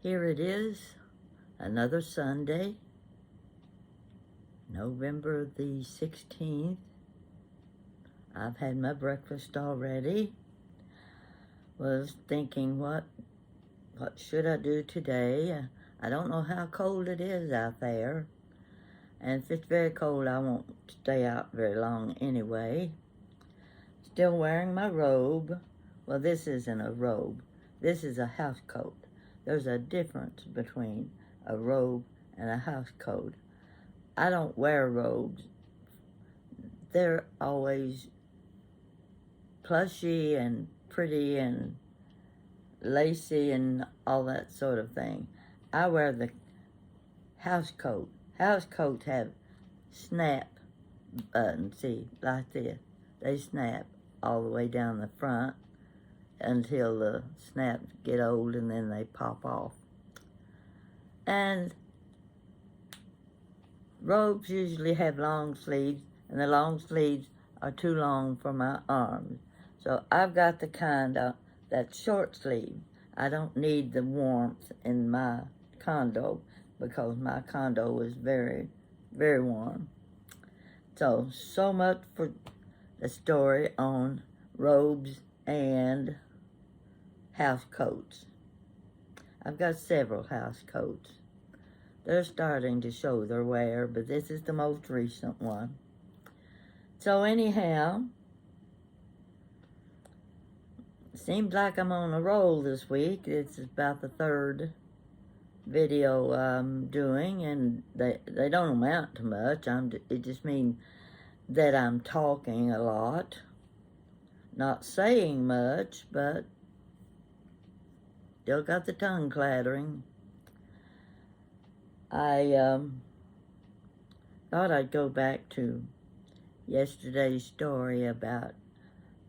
Here it is, another Sunday, November the 16th. I've had my breakfast already. Was thinking, what should I do today? I don't know how cold it is out there. And if it's very cold, I won't stay out very long anyway. Still wearing my robe. Well, this isn't a robe. This is a house coat. There's a difference between a robe and a house coat. I don't wear robes. They're always plushy and pretty and lacy and all that sort of thing. I wear the house coat. House coats have snap buttons, see, like this. They snap all the way down the front until the snaps get old and then they pop off. And robes usually have long sleeves, and the long sleeves are too long for my arms. So I've got the kind that's short sleeve. I don't need the warmth in my condo because my condo is very, very warm. So much for the story on robes and house coats. I've got several house coats. They're starting to show their wear, but this is the most recent one. So anyhow, seems like I'm on a roll this week. This is about the third video I'm doing, and they don't amount to much. It just means that I'm talking a lot, not saying much, but still got the tongue clattering. I thought I'd go back to yesterday's story about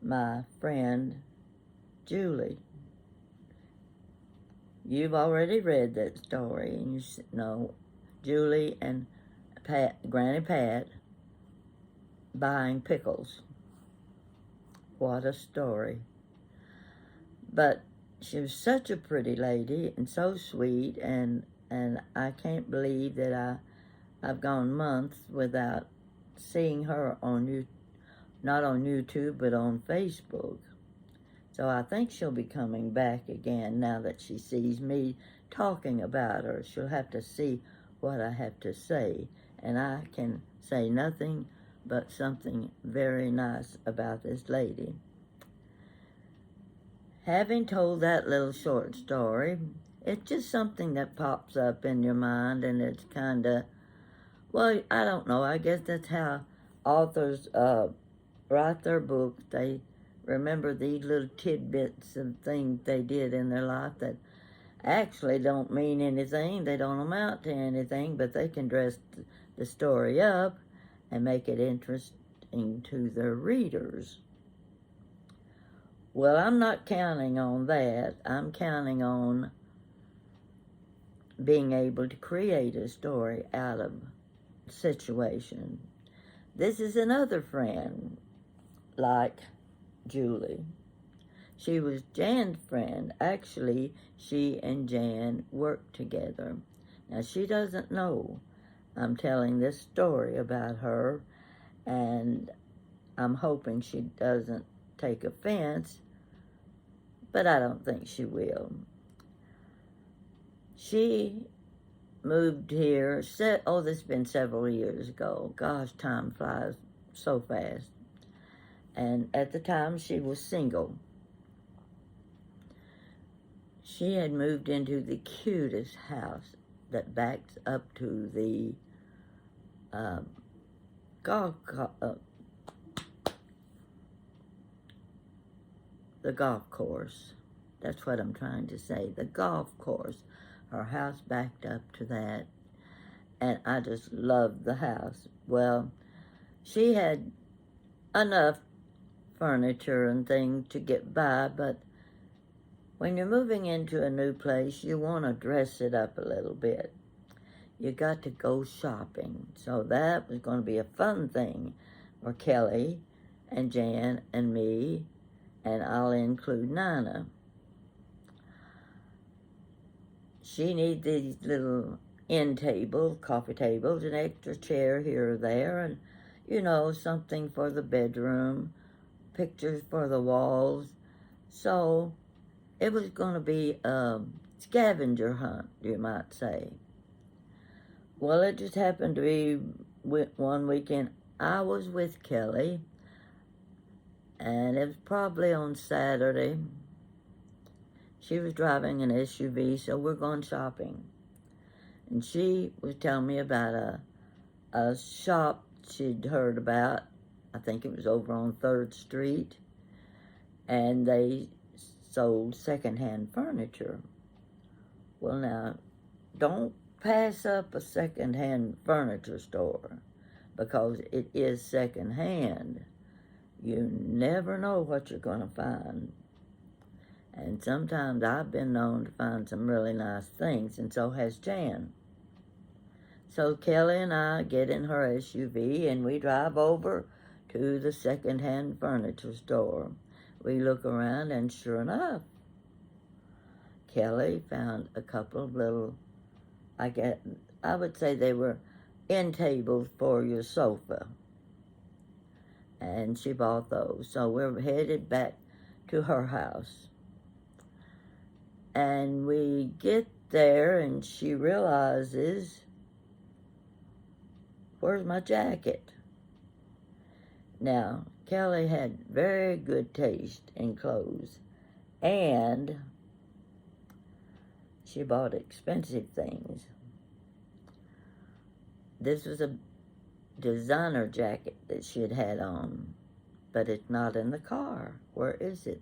my friend Julie. You've already read that story, and you know Julie and Granny Pat buying pickles. What a story. But she was such a pretty lady and so sweet, and I can't believe that I've gone months without seeing her not on YouTube, but on Facebook. So I think she'll be coming back again now that she sees me talking about her. She'll have to see what I have to say, and I can say nothing but something very nice about this lady. Having told that little short story, it's just something that pops up in your mind, and it's kind of, well, I don't know. I guess that's how authors write their books. They remember these little tidbits of things they did in their life that actually don't mean anything. They don't amount to anything, but they can dress the story up and make it interesting to their readers. Well, I'm not counting on that. I'm counting on being able to create a story out of a situation. This is another friend like Julie. She was Jan's friend. Actually, she and Jan worked together. Now, she doesn't know I'm telling this story about her, and I'm hoping she doesn't take offense, but I don't think she will. She moved here, this has been several years ago. Gosh, time flies so fast. And at the time, she was single. She had moved into the cutest house that backs up to the the golf course. That's what I'm trying to say, the golf course. Her house backed up to that, and I just loved the house. Well, she had enough furniture and things to get by, but when you're moving into a new place, you want to dress it up a little bit. You got to go shopping. So that was going to be a fun thing for Kelly and Jan and me, and I'll include Nana. she needed these little end tables, coffee tables, an extra chair here or there, and, something for the bedroom, pictures for the walls. So it was going to be a scavenger hunt, you might say. Well, it just happened to be one weekend I was with Kelly, and it was probably on Saturday. She was driving an SUV, so we're going shopping. And she was telling me about a shop she'd heard about. I think it was over on 3rd Street. And they sold secondhand furniture. Well, now, don't pass up a secondhand furniture store because it is secondhand. You never know what you're going to find. And sometimes I've been known to find some really nice things, and so has Jan. So Kelly and I get in her SUV and we drive over to the secondhand furniture store. We look around, and sure enough, Kelly found a couple of little, I would say they were end tables for your sofa. And she bought those. So we're headed back to her house. And we get there, and she realizes, where's my jacket? Now, Kelly had very good taste in clothes, and she bought expensive things. This was a designer jacket that she had on, but it's not in the car. Where is it?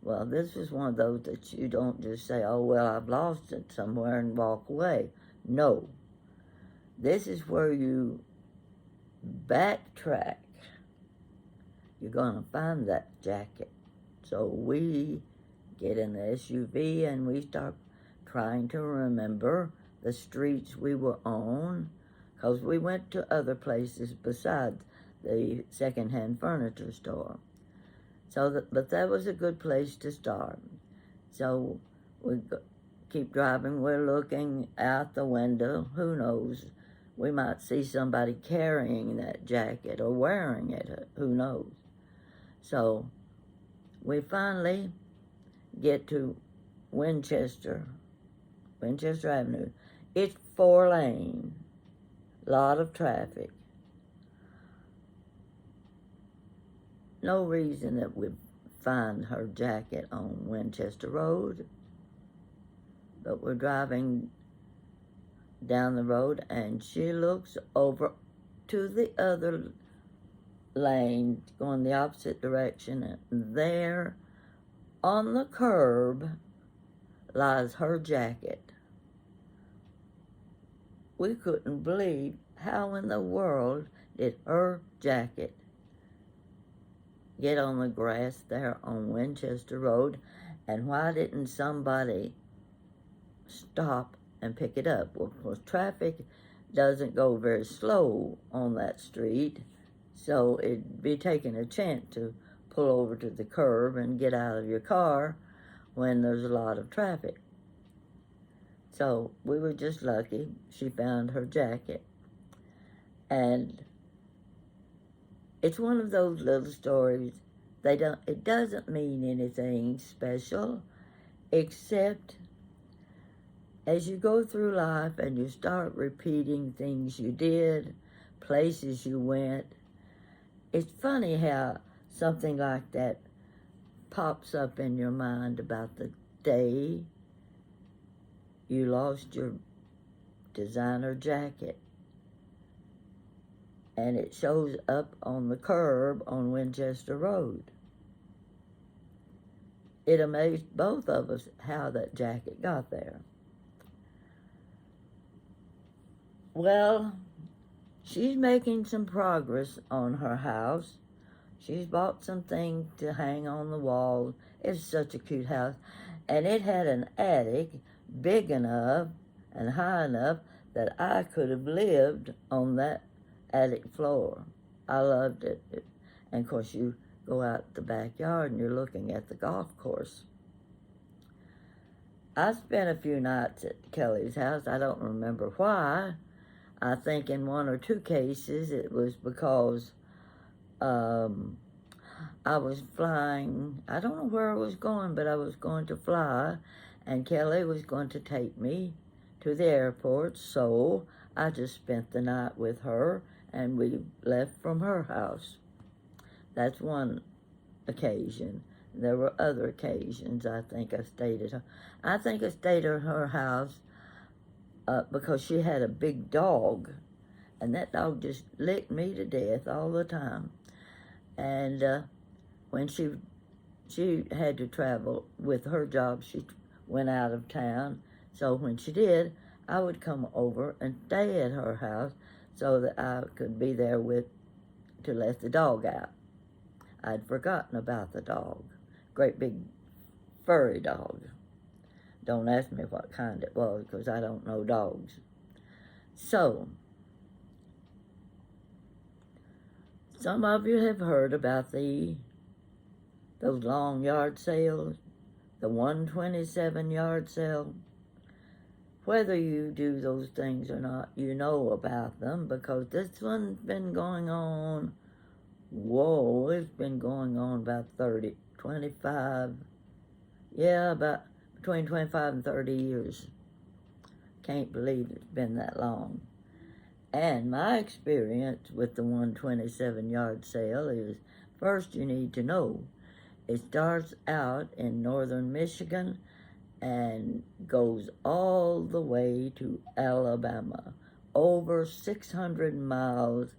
Well, this was one of those that you don't just say, oh, well, I've lost it somewhere and walk away. No. This is where you backtrack. You're going to find that jacket. So we get in the SUV and we start trying to remember the streets we were on, because we went to other places besides the secondhand furniture store. But that was a good place to start. So we keep driving. We're looking out the window. Who knows? We might see somebody carrying that jacket or wearing it. Who knows? So we finally get to Winchester Avenue. It's 4-lane. Lot of traffic. No reason that we find her jacket on Winchester Road, but we're driving down the road, and she looks over to the other lane, going the opposite direction, and there on the curb lies her jacket. We couldn't believe how in the world did her jacket get on the grass there on Winchester Road, and why didn't somebody stop and pick it up? Well, of course, traffic doesn't go very slow on that street, so it'd be taking a chance to pull over to the curb and get out of your car when there's a lot of traffic. So we were just lucky she found her jacket. And it's one of those little stories. It doesn't mean anything special, except as you go through life and you start repeating things you did, places you went, it's funny how something like that pops up in your mind about the day you lost your designer jacket. And it shows up on the curb on Winchester Road. It amazed both of us how that jacket got there. Well, she's making some progress on her house. She's bought some things to hang on the wall. It's such a cute house. And it had an attic big enough and high enough that I could have lived on that attic floor. I loved it. And of course, you go out the backyard and you're looking at the golf course. I spent a few nights at Kelly's house. I don't remember why. I think in one or two cases it was because I was flying. I don't know where I was going, but I was going to fly, and Kelly was going to take me to the airport, so I just spent the night with her, and we left from her house. That's one occasion. There were other occasions I think I stayed at her. I think I stayed at her house because she had a big dog, and that dog just licked me to death all the time. And when she had to travel with her job, she went out of town. So when she did, I would come over and stay at her house so that I could be there to let the dog out. I'd forgotten about the dog. Great big furry dog. Don't ask me what kind it was because I don't know dogs. So, some of you have heard about those long yard sales, the 127 yard sale. Whether you do those things or not, you know about them because this one's been going on. Whoa, it's been going on about 25, about between 25 and 30 years. Can't believe it's been that long. And my experience with the 127 yard sale is, first you need to know, it starts out in northern Michigan and goes all the way to Alabama. Over 600 miles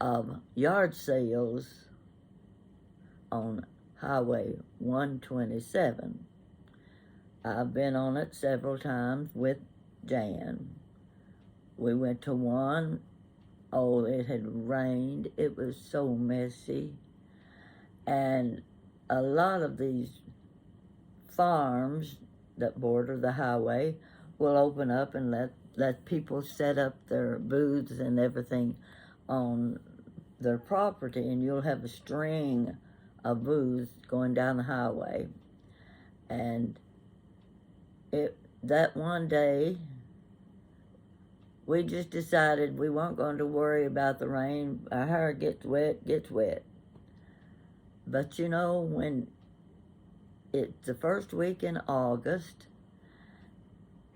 of yard sales on Highway 127. I've been on it several times with Jan. We went to one. Oh, it had rained. It was so messy. And a lot of these farms that border the highway will open up and let people set up their booths and everything on their property, and you'll have a string of booths going down the highway. And that one day, we just decided we weren't going to worry about the rain. Our hair gets wet. But you know, when it's the first week in August,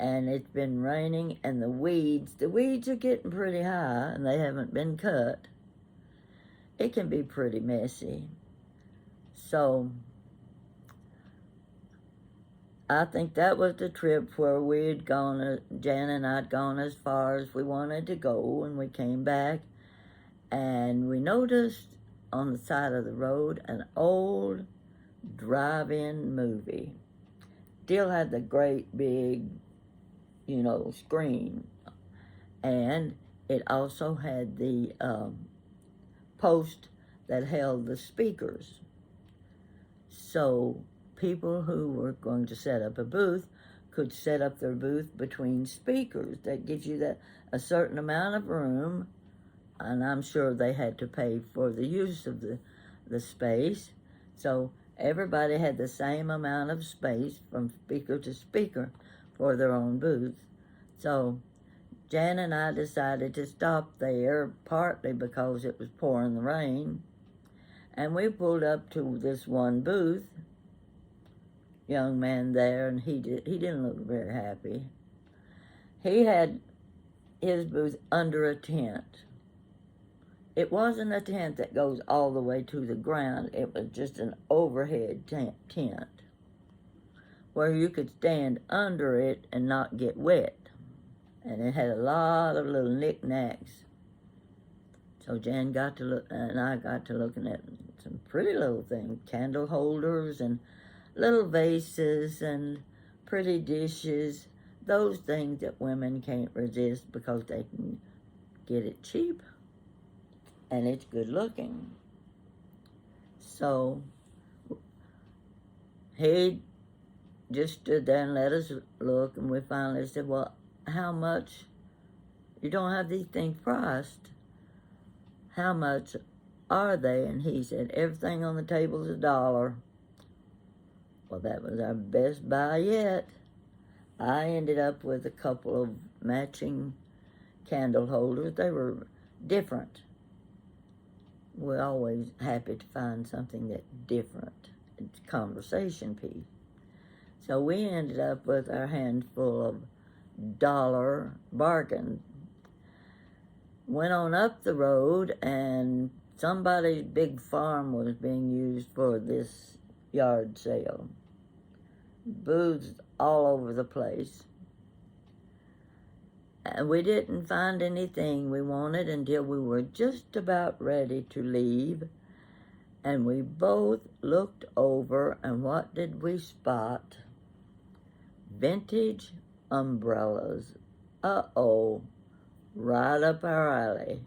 and it's been raining, and the weeds are getting pretty high, and they haven't been cut, it can be pretty messy. So, I think that was the trip where Jan and I'd gone as far as we wanted to go, and we came back, and we noticed on the side of the road an old drive-in movie. Still had the great big, screen, and it also had the post that held the speakers. So people who were going to set up a booth could set up their booth between speakers. That gives you a certain amount of room, and I'm sure they had to pay for the use of the space. So everybody had the same amount of space from speaker to speaker for their own booth. So Jan and I decided to stop there, partly because it was pouring the rain, and we pulled up to this one booth. Young man there, and he didn't look very happy. He had his booth under a tent. It wasn't a tent that goes all the way to the ground. It was just an overhead tent where you could stand under it and not get wet. And it had a lot of little knickknacks. So Jan got to look, and I got to looking at some pretty little things, candle holders and little vases and pretty dishes, those things that women can't resist because they can get it cheap and it's good looking. So he just stood there and let us look, and we finally said, well, how much? You don't have these things priced. How much are they? And he said, everything on the table is $1. Well, that was our best buy yet. I ended up with a couple of matching candle holders. They were different. We're always happy to find something that's different. It's a conversation piece. So we ended up with our handful of dollar bargains. Went on up the road, and somebody's big farm was being used for this yard sale. Booths all over the place. And we didn't find anything we wanted until we were just about ready to leave. And we both looked over, and what did we spot? Vintage umbrellas. Uh-oh, right up our alley.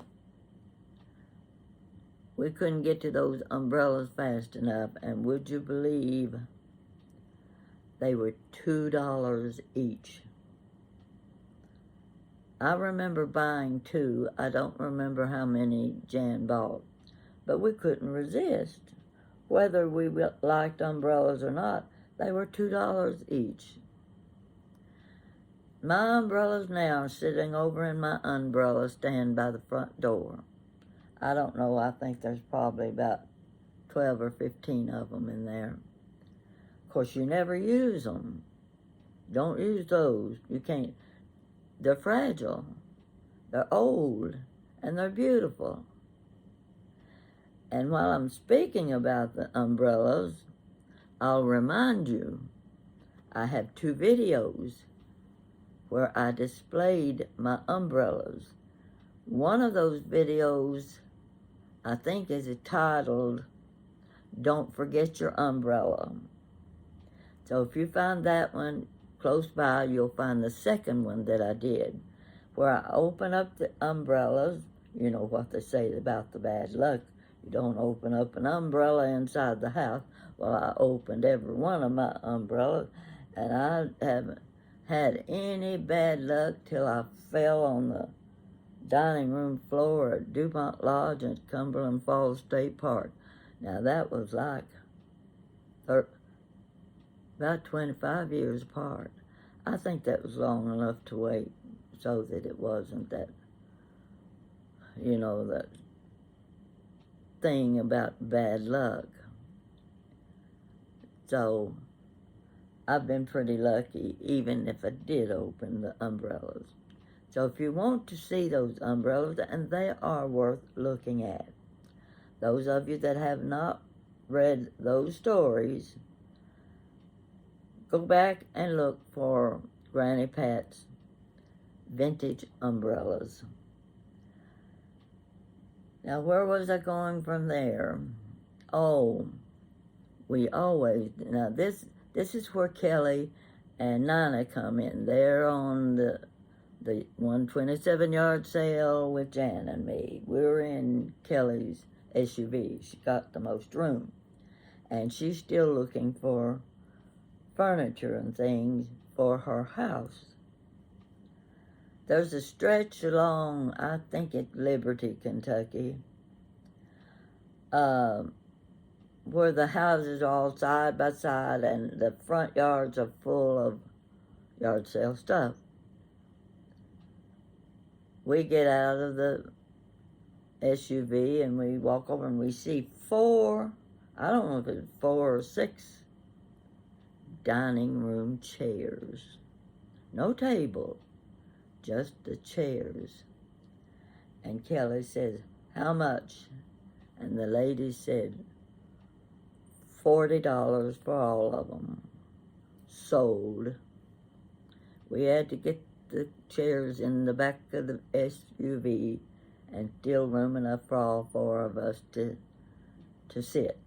We couldn't get to those umbrellas fast enough, and would you believe they were $2 each. I remember buying 2. I don't remember how many Jan bought, but we couldn't resist. Whether we liked umbrellas or not, they were $2 each. My umbrellas now are sitting over in my umbrella stand by the front door. I don't know, I think there's probably about 12 or 15 of them in there. Of course, you never use them. Don't use those. You can't. They're fragile. They're old. And they're beautiful. And while I'm speaking about the umbrellas, I'll remind you, I have 2 videos where I displayed my umbrellas. One of those videos, I think, is titled, Don't Forget Your Umbrella. So if you find that one close by, you'll find the second one that I did, where I open up the umbrellas. You know what they say about the bad luck. You don't open up an umbrella inside the house. Well, I opened every one of my umbrellas, and I haven't had any bad luck till I fell on the dining room floor at DuPont Lodge at Cumberland Falls State Park. Now, that was like about 25 years apart. I think that was long enough to wait so that it wasn't that, that thing about bad luck. So I've been pretty lucky, even if I did open the umbrellas. So if you want to see those umbrellas, and they are worth looking at. Those of you that have not read those stories, go back and look for Granny Pat's vintage umbrellas. Now, where was I going from there? Oh, now this is where Kelly and Nina come in. They're on the 127 yard sale with Jan and me. We're in Kelly's SUV. She got the most room. And she's still looking for furniture and things for her house. There's a stretch along, I think it's Liberty, Kentucky, where the houses are all side by side and the front yards are full of yard sale stuff. We get out of the SUV and we walk over and we see 4, I don't know if it's 4 or 6 dining room chairs. No table, just the chairs. And Kelly says, how much? And the lady said, $40 for all of them. Sold. We had to get the chairs in the back of the SUV and still room enough for all 4 of us to sit.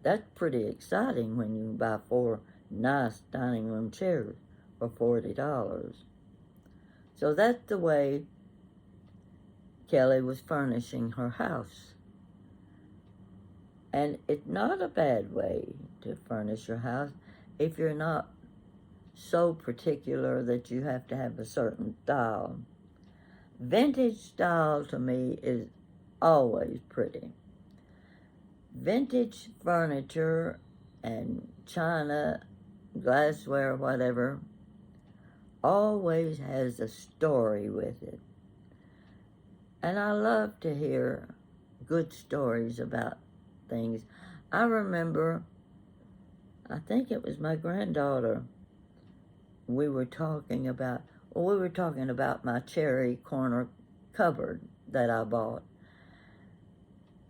That's pretty exciting when you buy 4 nice dining room chairs for $40. So that's the way Kelly was furnishing her house. And it's not a bad way to furnish your house if you're not so particular that you have to have a certain style. Vintage style to me is always pretty. Vintage furniture and china glassware, whatever, always has a story with it. And I love to hear good stories about things. I remember, I think it was my granddaughter, we were talking about my cherry corner cupboard that I bought.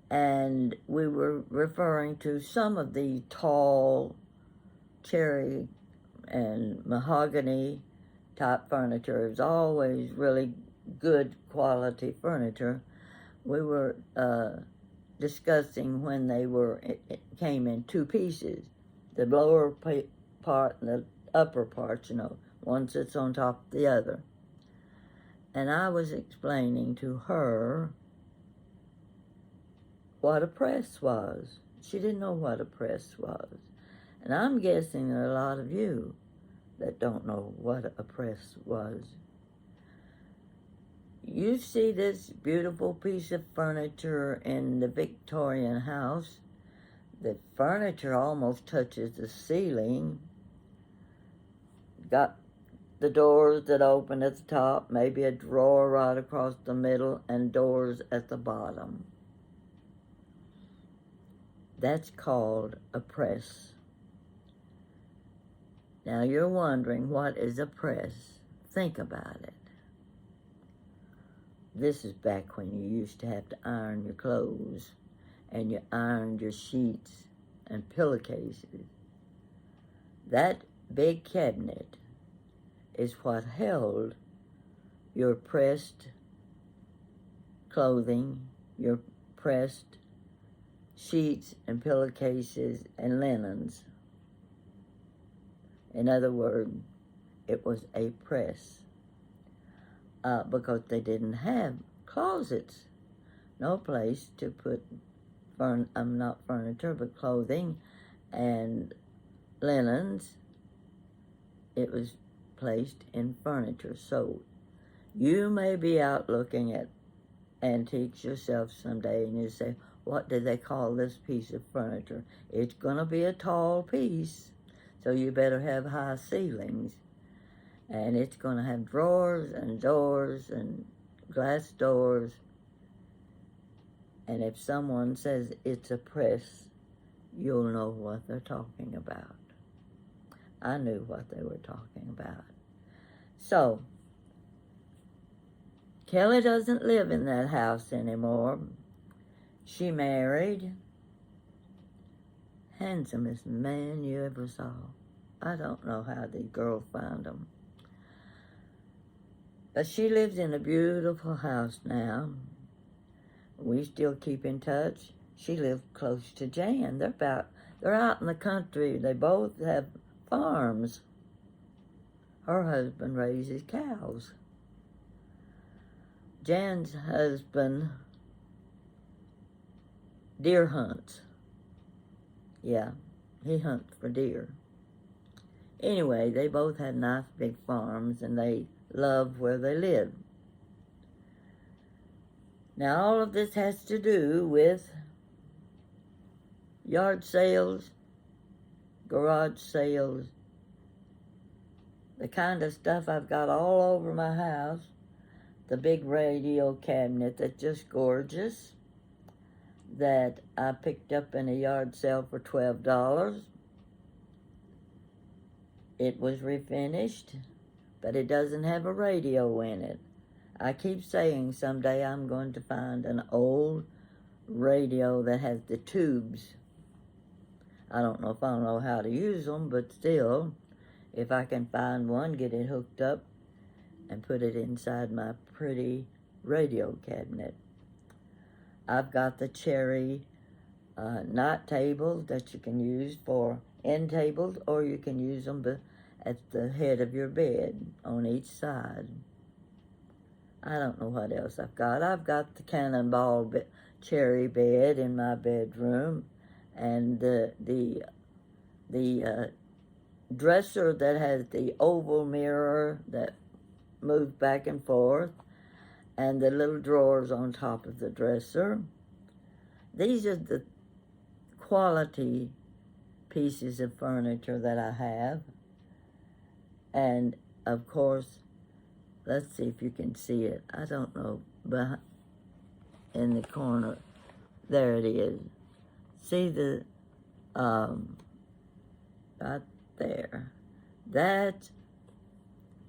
And we were referring to some of the tall cherry and mahogany type furniture. It was always really good quality furniture. We were discussing when it came in two pieces, the lower part and the upper part, one sits on top of the other. And I was explaining to her what a press was. She didn't know what a press was. And I'm guessing there are a lot of you that don't know what a press was. You see this beautiful piece of furniture in the Victorian house. The furniture almost touches the ceiling. Got the doors that open at the top, maybe a drawer right across the middle, and doors at the bottom. That's called a press. Now you're wondering, what is a press? Think about it. This is back when you used to have to iron your clothes, and you ironed your sheets and pillowcases. That big cabinet is what held your pressed clothing, your pressed sheets and pillowcases and linens. In other words, it was a press. Because they didn't have closets, no place to put, not furniture, but clothing and linens. It was placed in furniture. So you may be out looking at antiques yourself someday, and you say, what do they call this piece of furniture? It's going to be a tall piece, so you better have high ceilings. And it's going to have drawers and doors and glass doors. And if someone says it's a press, you'll know what they're talking about. I knew what they were talking about. So, Kelly doesn't live in that house anymore. She married. Handsomest man you ever saw. I don't know how these girls find them. But she lives in a beautiful house now. We still keep in touch. She lives close to Jan. They're out in the country. They both have farms. Her husband raises cows. Jan's husband deer hunts. Yeah, he hunts for deer. Anyway, they both have nice big farms, and they love where they live. Now, all of this has to do with yard sales, garage sales, the kind of stuff I've got all over my house, the big radio cabinet that's just gorgeous, that I picked up in a yard sale for $12. It was refinished, but it doesn't have a radio in it. I keep saying someday I'm going to find an old radio that has the tubes. I don't know if I'll know how to use them, but still, if I can find one, get it hooked up and put it inside my pretty radio cabinet. I've got the cherry night tables that you can use for end tables, or you can use them at the head of your bed on each side. I don't know what else I've got. I've got the cannonball cherry bed in my bedroom, and the dresser that has the oval mirror that moves back and forth, and the little drawers on top of the dresser. These are the quality pieces of furniture that I have. And, of course, let's see if you can see it. I don't know, but in the corner, there it is. See the, right there. That's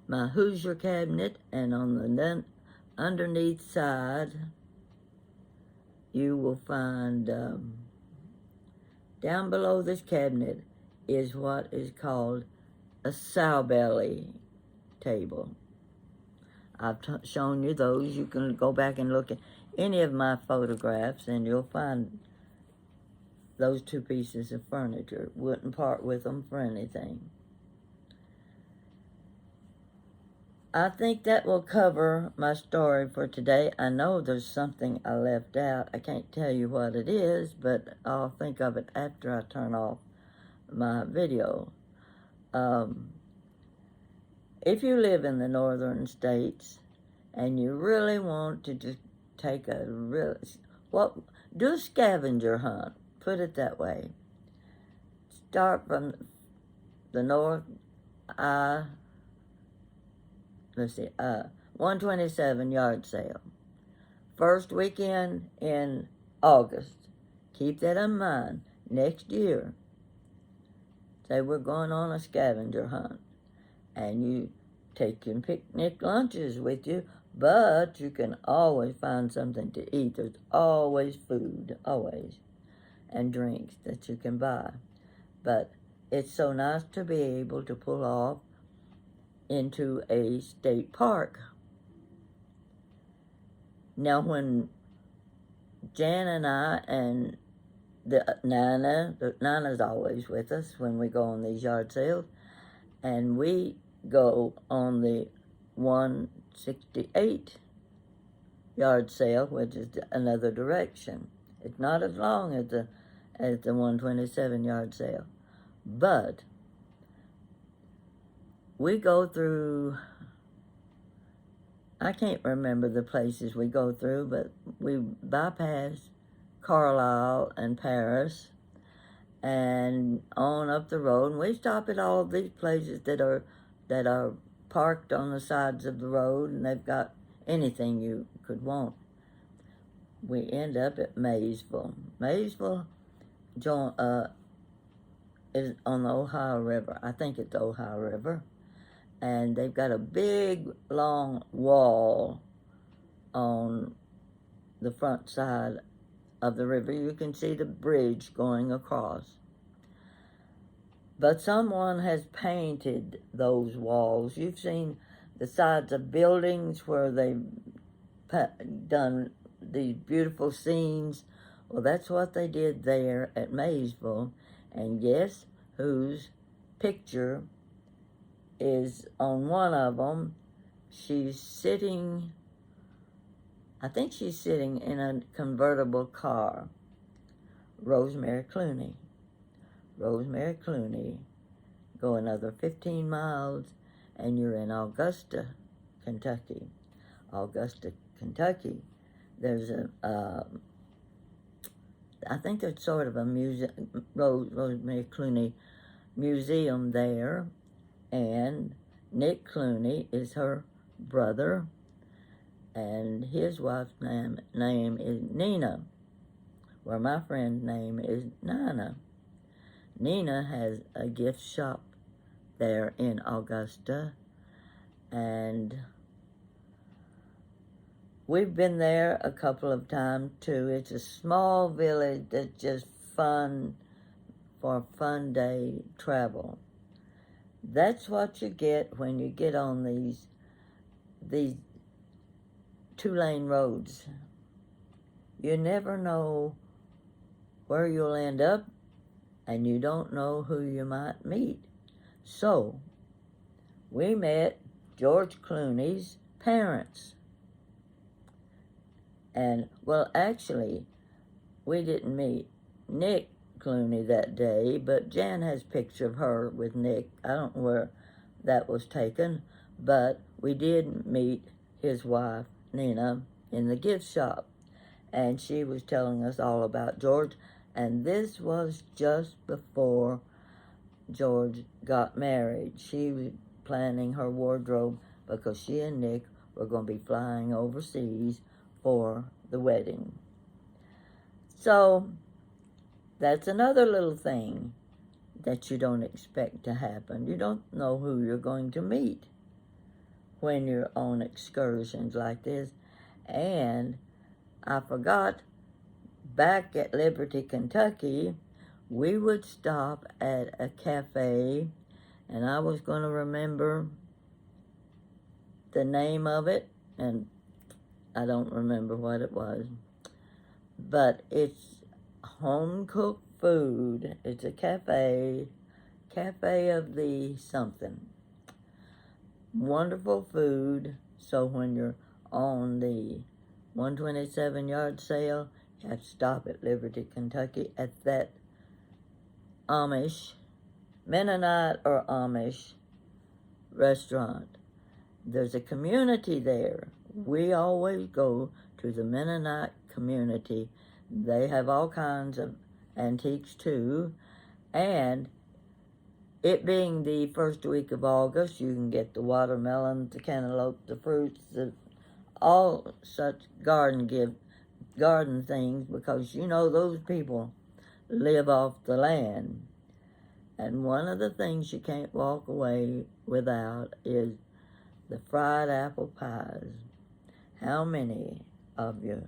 my Hoosier cabinet, and on the underneath side, you will find, down below this cabinet is what is called a sow belly table. I've shown you those. You can go back and look at any of my photographs and you'll find those two pieces of furniture. Wouldn't part with them for anything. I think that will cover my story for today. I know there's something I left out. I can't tell you what it is, but I'll think of it after I turn off my video. If you live in the northern states and you really want to just take do a scavenger hunt, put it that way. Start from the north, 127 yard sale. First weekend in August. Keep that in mind. Next year, say we're going on a scavenger hunt. And you take your picnic lunches with you, but you can always find something to eat. There's always food, always, and drinks that you can buy. But it's so nice to be able to pull off into a state park. Now, when Jan and I and Nana's always with us when we go on these yard sales, and we go on the 168 yard sale, which is another direction. It's not as long as the 127 yard sale, but we go through, I can't remember the places we go through, but we bypass Carlisle and Paris and on up the road, and we stop at all of these places that are parked on the sides of the road, and they've got anything you could want. We end up at Maysville. Maysville is on the Ohio River. I think it's the Ohio River. And they've got a big, long wall on the front side of the river. You can see the bridge going across. But someone has painted those walls. You've seen the sides of buildings where they've done these beautiful scenes. Well, that's what they did there at Maysville. And guess whose picture is on one of them? She's sitting, I think she's sitting in a convertible car. Rosemary Clooney. Rosemary Clooney. Go another 15 miles and you're in Augusta, Kentucky. Augusta, Kentucky. There's I think there's sort of a Rosemary Clooney museum there, and Nick Clooney is her brother, and his wife's name is Nina, where my friend's name is Nana. Nina has a gift shop there in Augusta, and we've been there a couple of times too. It's a small village that's just fun for a fun day travel. That's what you get when you get on these 2-lane roads. You never know where you'll end up, and you don't know who you might meet. So, we met George Clooney's parents. And, well, actually, we didn't meet Nick Clooney that day, but Jan has a picture of her with Nick. I don't know where that was taken, but we did meet his wife, Nina, in the gift shop. And she was telling us all about George. And this was just before George got married. She planning her wardrobe because she and Nick were going to be flying overseas for the wedding. So that's another little thing that you don't expect to happen. You don't know who you're going to meet when you're on excursions like this. And I forgot, back at Liberty, Kentucky, we would stop at a cafe, and I was going to remember the name of it, and I don't remember what it was. But it's home-cooked food. It's a cafe of the something. Wonderful food. So when you're on the 127 yard sale, you have to stop at Liberty, Kentucky at that Amish, Mennonite or Amish restaurant. There's a community there. We always go to the Mennonite community. They have all kinds of antiques too. And it being the first week of August, you can get the watermelon, the cantaloupe, the fruits, all such garden things, because you know those people live off the land. And one of the things you can't walk away without is the fried apple pies. How many of you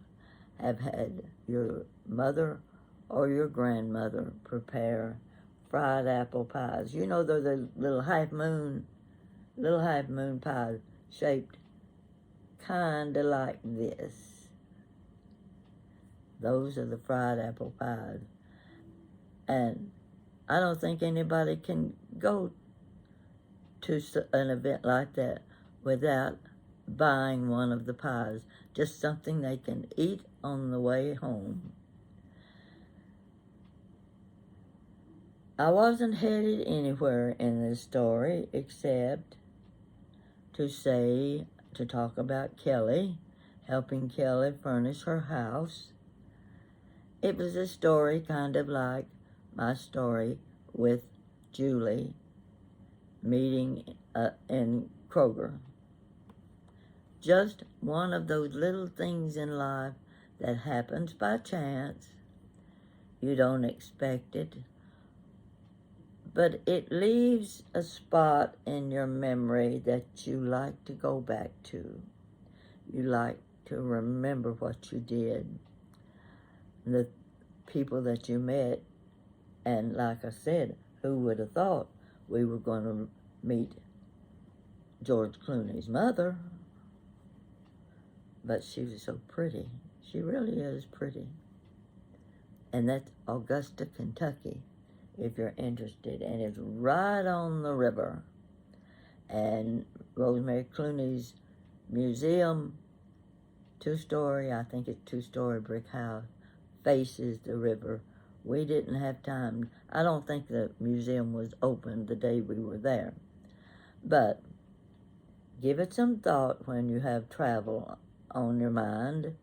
have had your mother or your grandmother prepare fried apple pies? You know, they're the little half moon pies shaped kind of like this. Those are the fried apple pies. And I don't think anybody can go to an event like that without buying one of the pies. Just something they can eat on the way home. I wasn't headed anywhere in this story except to talk about Kelly, helping Kelly furnish her house. It was a story kind of like my story with Julie meeting in Kroger. Just one of those little things in life that happens by chance. You don't expect it, but it leaves a spot in your memory that you like to go back to. You like to remember what you did, the people that you met, and like I said, who would have thought we were going to meet George Clooney's mother? But she was so pretty. She really is pretty. And that's Augusta, Kentucky, if you're interested. And it's right on the river. And Rosemary Clooney's museum, I think it's two-story brick house, faces the river. We didn't have time. I don't think the museum was open the day we were there. But give it some thought when you have travel on your mind.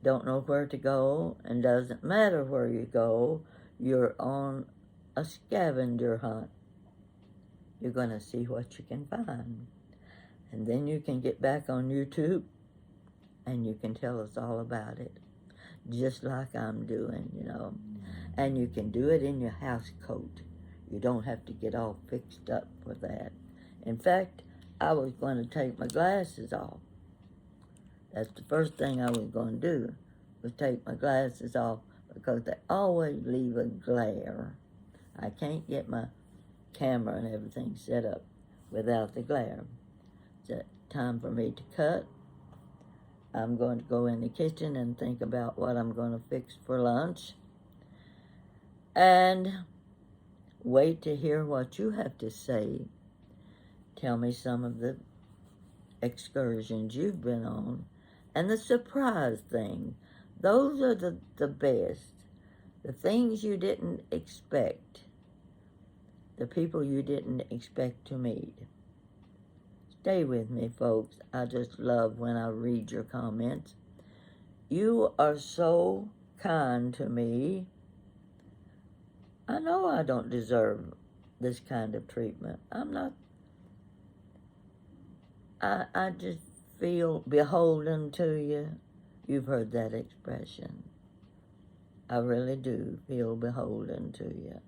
Don't know where to go, and doesn't matter where you go. You're on a scavenger hunt. You're going to see what you can find. And then you can get back on YouTube and you can tell us all about it. Just like I'm doing, you know. And you can do it in your house coat. You don't have to get all fixed up for that. In fact, I was going to take my glasses off. That's the first thing I was going to do, was take my glasses off, because they always leave a glare. I can't get my camera and everything set up without the glare. It's time for me to cut. I'm going to go in the kitchen and think about what I'm going to fix for lunch. And wait to hear what you have to say. Tell me some of the excursions you've been on. And the surprise thing. Those are the best. The things you didn't expect. The people you didn't expect to meet. Stay with me, folks. I just love when I read your comments. You are so kind to me. I know I don't deserve this kind of treatment. I'm not I just feel beholden to you. You've heard that expression. I really do feel beholden to you.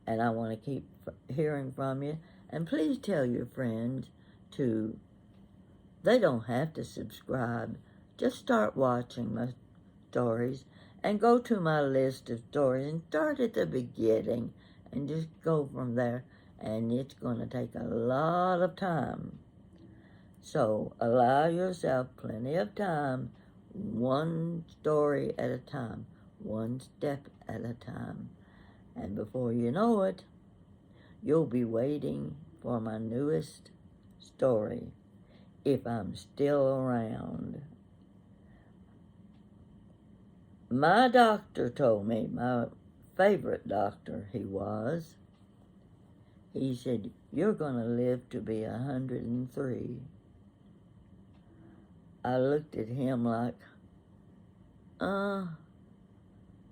And I want to keep hearing from you. And please tell your friends to, they don't have to subscribe. Just start watching my stories and go to my list of stories and start at the beginning and just go from there. And it's going to take a lot of time. So allow yourself plenty of time, one story at a time, one step at a time. And before you know it, you'll be waiting for my newest story, if I'm still around. My doctor told me, my favorite doctor he said, you're going to live to be 103. I looked at him like,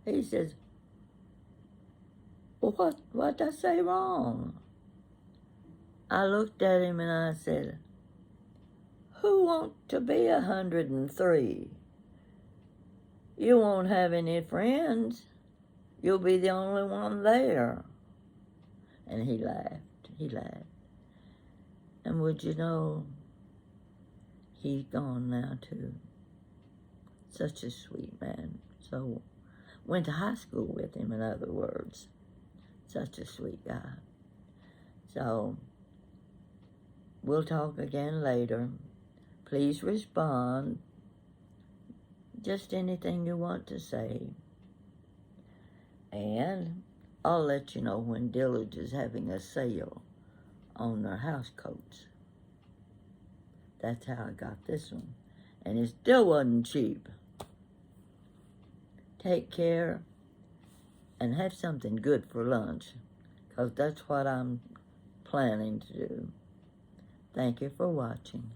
he says, well, what did I say wrong? I looked at him and I said, who wants to be 103? You won't have any friends. You'll be the only one there. And he laughed. And would you know, he's gone now too. Such a sweet man. So, went to high school with him, in other words. Such a sweet guy. So, we'll talk again later. Please respond. Just anything you want to say. And I'll let you know when Dillage is having a sale on their house coats. That's how I got this one. And it still wasn't cheap. Take care and have something good for lunch, because that's what I'm planning to do. Thank you for watching.